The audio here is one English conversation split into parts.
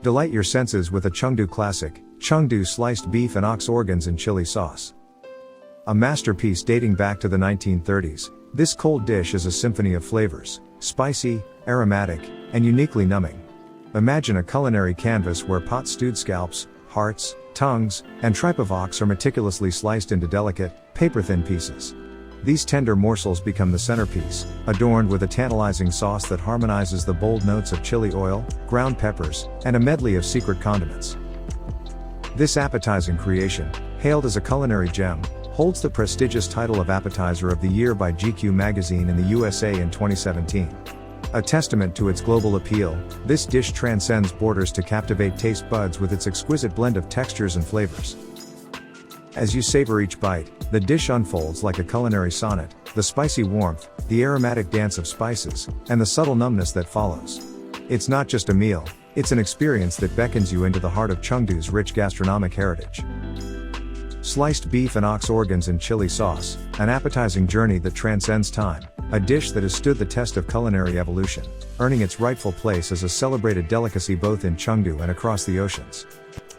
Delight your senses with a Chengdu classic, Chengdu sliced beef and ox organs in chili sauce. A masterpiece dating back to the 1930s, this cold dish is a symphony of flavors, spicy, aromatic, and uniquely numbing. Imagine a culinary canvas where pot-stewed scalps, hearts, tongues, and tripe of ox are meticulously sliced into delicate, paper-thin pieces. These tender morsels become the centerpiece, adorned with a tantalizing sauce that harmonizes the bold notes of chili oil, ground peppers, and a medley of secret condiments. This appetizing creation, hailed as a culinary gem, holds the prestigious title of Appetizer of the Year by GQ magazine in the USA in 2017. A testament to its global appeal, this dish transcends borders to captivate taste buds with its exquisite blend of textures and flavors. As you savor each bite, the dish unfolds like a culinary sonnet, the spicy warmth, the aromatic dance of spices, and the subtle numbness that follows. It's not just a meal, it's an experience that beckons you into the heart of Chengdu's rich gastronomic heritage. Sliced beef and ox organs in chili sauce, an appetizing journey that transcends time, a dish that has stood the test of culinary evolution, earning its rightful place as a celebrated delicacy both in Chengdu and across the oceans.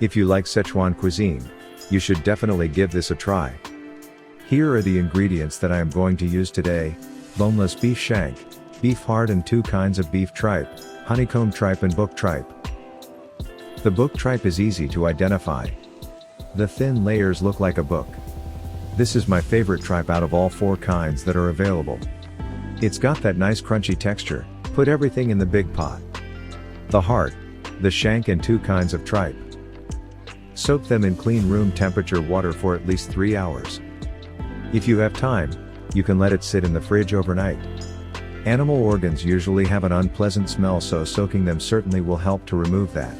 If you like Sichuan cuisine, you should definitely give this a try. Here are the ingredients that I am going to use today: boneless beef shank, beef heart and 2 kinds of beef tripe, honeycomb tripe and book tripe. The book tripe is easy to identify. The thin layers look like a book. This is my favorite tripe out of all 4 kinds that are available. It's got that nice crunchy texture. Put everything in the big pot. The heart, the shank and 2 kinds of tripe. Soak them in clean room temperature water for at least 3 hours. If you have time, you can let it sit in the fridge overnight. Animal organs usually have an unpleasant smell, so soaking them certainly will help to remove that.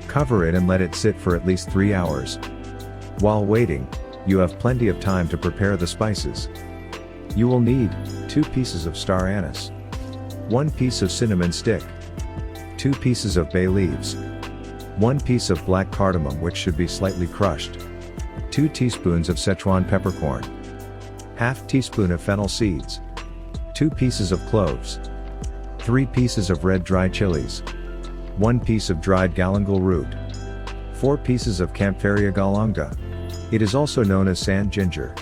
Cover it and let it sit for at least 3 hours. While waiting, you have plenty of time to prepare the spices. You will need 2 pieces of star anise, 1 piece of cinnamon stick, 2 pieces of bay leaves, 1 piece of black cardamom which should be slightly crushed, 2 teaspoons of Sichuan peppercorn, ½ teaspoon of fennel seeds, 2 pieces of cloves, 3 pieces of red dry chilies, 1 piece of dried galangal root, 4 pieces of Campharia galanga. It is also known as sand ginger.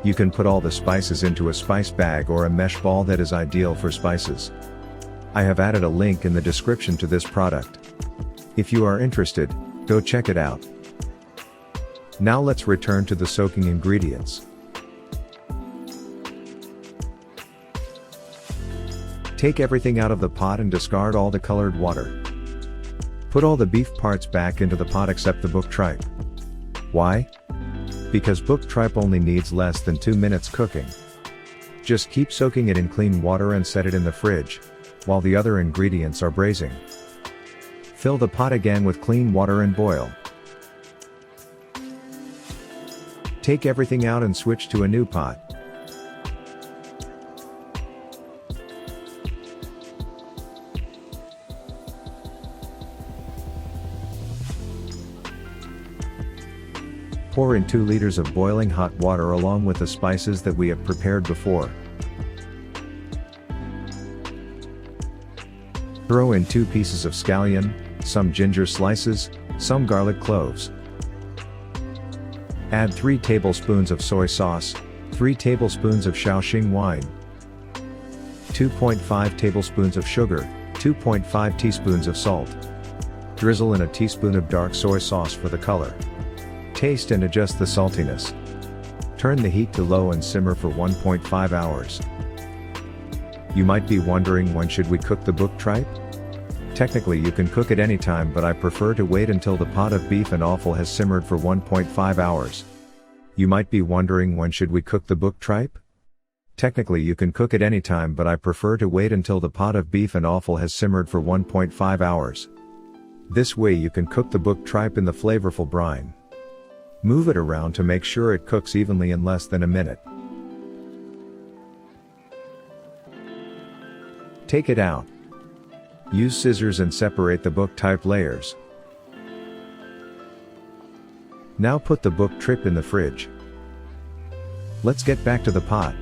You can put all the spices into a spice bag or a mesh ball that is ideal for spices. I have added a link in the description to this product. If you are interested, go check it out. Now let's return to the soaking ingredients. Take everything out of the pot and discard all the colored water. Put all the beef parts back into the pot except the book tripe. Why? Because book tripe only needs less than 2 minutes cooking. Just keep soaking it in clean water and set it in the fridge, while the other ingredients are braising. Fill the pot again with clean water and boil. Take everything out and switch to a new pot. Pour in 2 liters of boiling hot water along with the spices that we have prepared before. Throw in 2 pieces of scallion, some ginger slices, some garlic cloves. Add 3 tablespoons of soy sauce, 3 tablespoons of Shaoxing wine, 2.5 tablespoons of sugar, 2.5 teaspoons of salt. Drizzle in a teaspoon of dark soy sauce for the color. Taste and adjust the saltiness. Turn the heat to low and simmer for 1.5 hours. You might be wondering, when should we cook the book tripe? Technically you can cook it anytime, but I prefer to wait until the pot of beef and offal has simmered for 1.5 hours. You might be wondering, when should we cook the book tripe? Technically you can cook it anytime, but I prefer to wait until the pot of beef and offal has simmered for 1.5 hours. This way you can cook the book tripe in the flavorful brine. Move it around to make sure it cooks evenly in less than a minute. Take it out. Use scissors and separate the book tripe layers. Now put the book tripe in the fridge. Let's get back to the pot.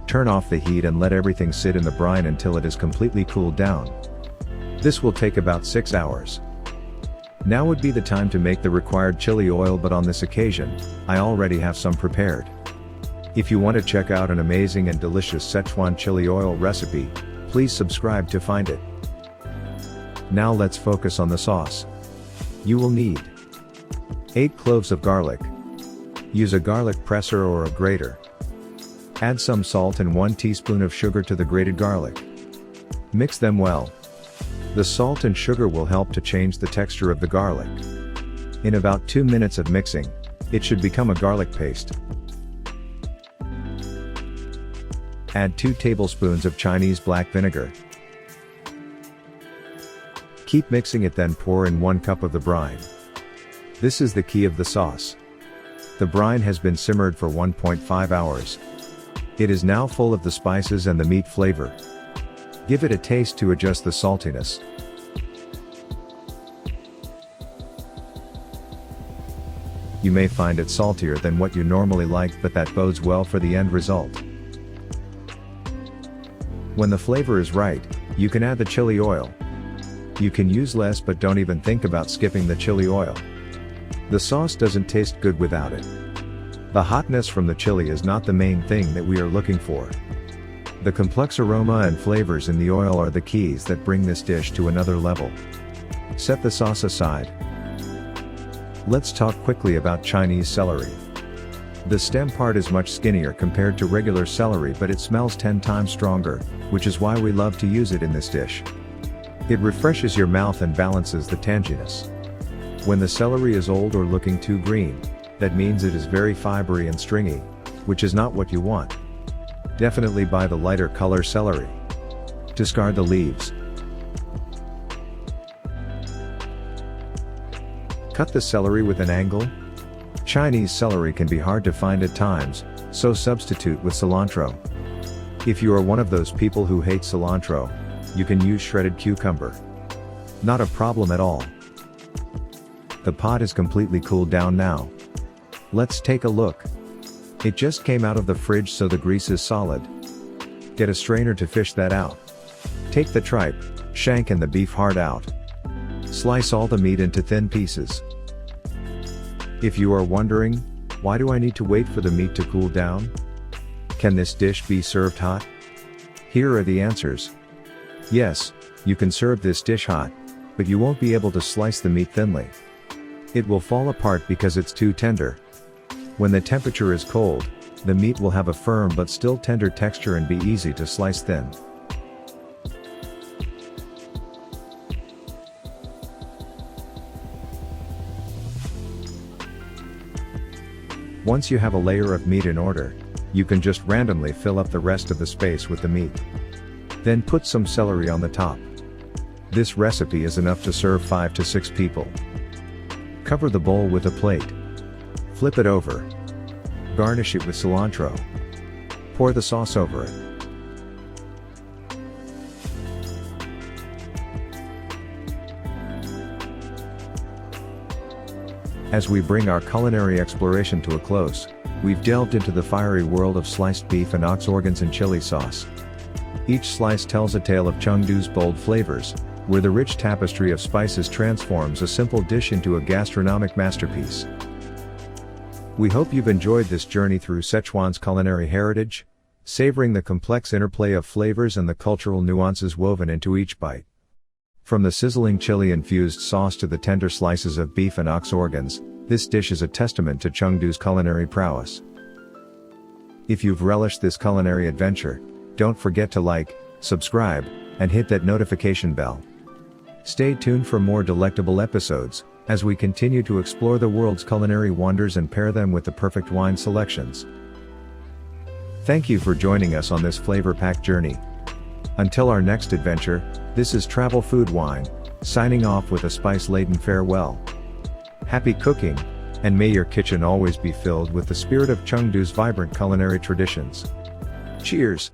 Turn off the heat and let everything sit in the brine until it is completely cooled down. This will take about 6 hours. Now would be the time to make the required chili oil, but on this occasion, I already have some prepared. If you want to check out an amazing and delicious Sichuan chili oil recipe, please subscribe to find it. Now let's focus on the sauce. You will need 8 cloves of garlic. Use a garlic presser or a grater. Add some salt and 1 teaspoon of sugar to the grated garlic. Mix them well. The salt and sugar will help to change the texture of the garlic. In about 2 minutes of mixing, it should become a garlic paste. Add 2 tablespoons of Chinese black vinegar. Keep mixing it, then pour in 1 cup of the brine. This is the key of the sauce. The brine has been simmered for 1.5 hours. It is now full of the spices and the meat flavor. Give it a taste to adjust the saltiness. You may find it saltier than what you normally like, but that bodes well for the end result. When the flavor is right, you can add the chili oil. You can use less, but don't even think about skipping the chili oil. The sauce doesn't taste good without it. The hotness from the chili is not the main thing that we are looking for. The complex aroma and flavors in the oil are the keys that bring this dish to another level. Set the sauce aside. Let's talk quickly about Chinese celery. The stem part is much skinnier compared to regular celery, but it smells 10 times stronger, which is why we love to use it in this dish. It refreshes your mouth and balances the tanginess. When the celery is old or looking too green, that means it is very fibery and stringy, which is not what you want. Definitely buy the lighter color celery. Discard the leaves. Cut the celery with an angle. Chinese celery can be hard to find at times, so substitute with cilantro. If you are one of those people who hate cilantro, you can use shredded cucumber. Not a problem at all. The pot is completely cooled down now. Let's take a look. It just came out of the fridge, so the grease is solid. Get a strainer to fish that out. Take the tripe, shank and the beef heart out. Slice all the meat into thin pieces. If you are wondering, why do I need to wait for the meat to cool down? Can this dish be served hot? Here are the answers. Yes, you can serve this dish hot, but you won't be able to slice the meat thinly. It will fall apart because it's too tender. When the temperature is cold, the meat will have a firm but still tender texture and be easy to slice thin. Once you have a layer of meat in order, you can just randomly fill up the rest of the space with the meat. Then put some celery on the top. This recipe is enough to serve 5 to 6 people. Cover the bowl with a plate. Flip it over. Garnish it with cilantro. Pour the sauce over it. As we bring our culinary exploration to a close, we've delved into the fiery world of sliced beef and ox organs and chili sauce. Each slice tells a tale of Chengdu's bold flavors, where the rich tapestry of spices transforms a simple dish into a gastronomic masterpiece. We hope you've enjoyed this journey through Sichuan's culinary heritage, savoring the complex interplay of flavors and the cultural nuances woven into each bite. From the sizzling chili-infused sauce to the tender slices of beef and ox organs, this dish is a testament to Chengdu's culinary prowess. If you've relished this culinary adventure, don't forget to like, subscribe, and hit that notification bell. Stay tuned for more delectable episodes, as we continue to explore the world's culinary wonders and pair them with the perfect wine selections. Thank you for joining us on this flavor-packed journey. Until our next adventure, this is Travel Food Wine, signing off with a spice-laden farewell. Happy cooking, and may your kitchen always be filled with the spirit of Chengdu's vibrant culinary traditions. Cheers!